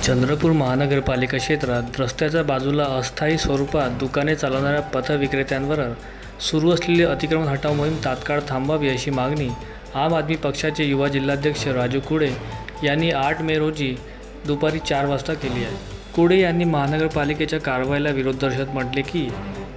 चंद्रपूर महानगरपालिका क्षेत्रात रस्त्याच्या बाजूला अस्थायी स्वरूपात दुकाने चालवणाऱ्या पथविक्रेत्यांवर सुरू असलेली अतिक्रमण हटाव मोहीम तात्काळ थांबवावी अशी मागणी आम आदमी पक्षाचे युवा जिल्हाध्यक्ष राजू कुडे यांनी 8 मे रोजी दुपारी 4 वाजता केली आहे। कुडे यांनी महानगरपालिकेच्या कारवाईला विरोध दर्शवत म्हटले की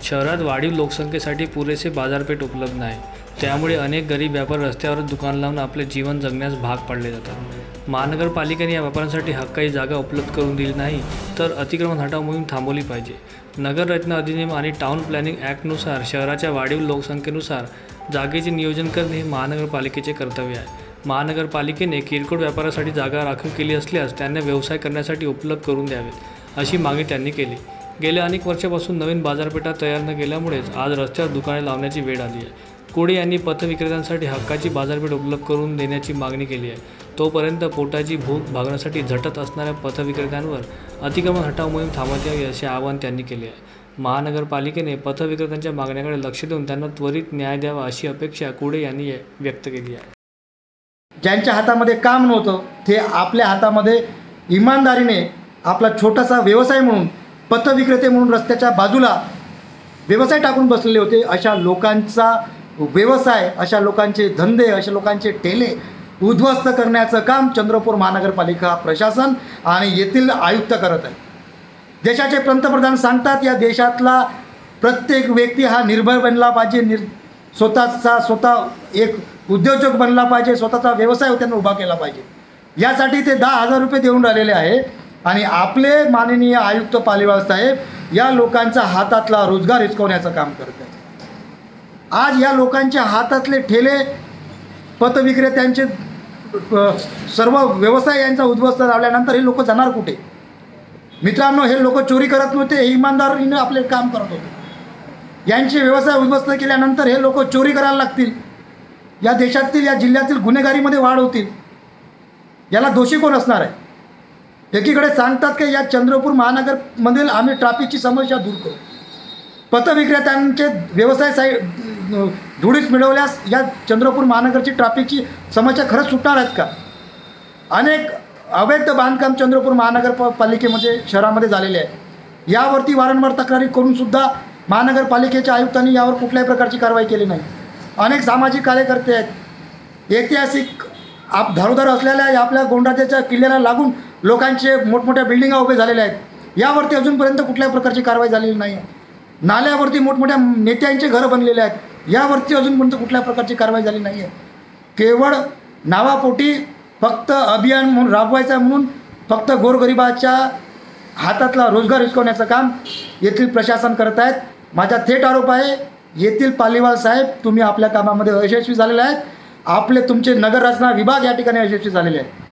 शहरात वाढीव लोकसंख्येसाठी पुरेसे बाजारपेठ उपलब्ध नाही, त्यामुळे अनेक गरीब व्यापारी रस्त्यावर दुकान लावून आपले जीवन जगण्यास भाग पाडले जातात। महानगरपालिकेने या व्यापाऱ्यांसाठी हक्काची जागा उपलब्ध करून दिली नाही तर अतिक्रमण हटाव मोहीम थांबवली पाहिजे। नगर रचना अधिनियम आणि टाउन प्लॅनिंग ॲक्टनुसार शहराच्या वाढीव लोकसंख्येनुसार जागेचे नियोजन करणे हे महानगरपालिकेचे कर्तव्य आहे। महानगरपालिकेने किरकोळ व्यापारासाठी जागा राखीव केली असल्यास त्यांना व्यवसाय करण्यासाठी उपलब्ध करून द्यावेत अशी मागणी त्यांनी केली। गेल्या अनेक वर्षापासून नवीन बाजारपेठा तयार न केल्यामुळेच आज रस्त्यावर दुकाने लावण्याची वेळ आली आहे। कुडे यांनी पथविक्रेत्यांसाठी हक्काची बाजारपेठ उपलब्ध करून देण्याची मागणी केली आहे। तोपर्यंत पोटाची भूक भागण्यासाठी झटत असणाऱ्या पथविक्रेत्यांवर अतिक्रमण हटाव मोहीम थांबवण्यात यावी असे आवाहन त्यांनी केले आहे। महानगरपालिकेने पथविक्रेत्यांच्या मागण्याकडे लक्ष देऊन त्यांना त्वरित न्याय द्यावा अशी अपेक्षा कुडे यांनी व्यक्त केली आहे। ज्यांच्या हातामध्ये काम नव्हतं ते आपल्या हातामध्ये इमानदारीने आपला छोटासा व्यवसाय म्हणून पथविक्रेते म्हणून रस्त्याच्या बाजूला व्यवसाय टाकून बसलेले होते। अशा लोकांचा व्यवसाय, अशा लोकांचे धंदे, अशा लोकांचे ठेले उद्ध्वस्त करण्याचं काम चंद्रपूर महानगरपालिका प्रशासन आणि येथील आयुक्त करत आहे। देशाचे पंतप्रधान सांगतात या देशातला प्रत्येक व्यक्ती हा निर्भय बनला पाहिजे, स्वतः एक उद्योजक बनला पाहिजे, स्वतःचा व्यवसाय त्यांना उभा केला पाहिजे। यासाठी ते 10,000 रुपये देऊन राहिलेले आहे आणि आपले माननीय आयुक्त पालिवाल साहेब या लोकांचा हातातला रोजगार हिसकवण्याचं काम करत आहेत। आज या लोकांच्या हातातले ठेले, पथविक्रेत्यांचे सर्व व्यवसाय यांचा उद्ध्वस्त झाल्यानंतर हे लोक जाणार कुठे? मित्रांनो, हे लोक चोरी करत नव्हते, हे इमानदारीने आपले काम करत होते। यांचे व्यवसाय उद्ध्वस्त केल्यानंतर हे लोक चोरी करायला लागतील, या देशातील या जिल्ह्यातील गुन्हेगारीमध्ये वाढ होतील। याला दोषी कोण असणार आहे? एकीकडे सांगतात की या चंद्रपूर महानगरमधील आम्ही ट्रॅफिकची समस्या दूर करू, पथविक्रेत्यांचे व्यवसाय धुळीस मिळवल्यास या चंद्रपूर महानगरची ट्रॅफिकची समस्या खरंच सुटणार आहेत का? अनेक अवैध बांधकाम चंद्रपूर महानगरपालिकेमध्ये शहरामध्ये झालेले आहे। यावरती वारंवार तक्रारी करूनसुद्धा महानगरपालिकेच्या आयुक्तांनी यावर कुठल्याही प्रकारची कारवाई केली नाही। अनेक सामाजिक कार्यकर्ते आहेत, ऐतिहासिक धारोदार असलेल्या आपल्या गोंडाच्या किल्ल्याला लागून लोकांचे मोठमोठ्या बिल्डिंगा उभे झालेल्या आहेत, यावरती अजूनपर्यंत कुठल्याही प्रकारची कारवाई झालेली नाही आहे। नाल्यावरती मोठमोठ्या नेत्यांचे घरं बनलेले आहेत, यावरती अजूनपर्यंत कुठल्या प्रकारची कारवाई झाली नाही आहे। केवळ नावापोटी फक्त अभियान म्हणून राबवायचं म्हणून फक्त गोरगरिबाच्या हातातला रोजगार हिसकवण्याचं काम येथील प्रशासन करत आहेत। माझा थेट आरोप आहे, येथील पालिवाल साहेब तुम्ही आपल्या कामामध्ये अयशस्वी झालेले आहेत, तुमचे नगर रचना विभाग या ठिकाणी यशस्वी झालेले आहेत।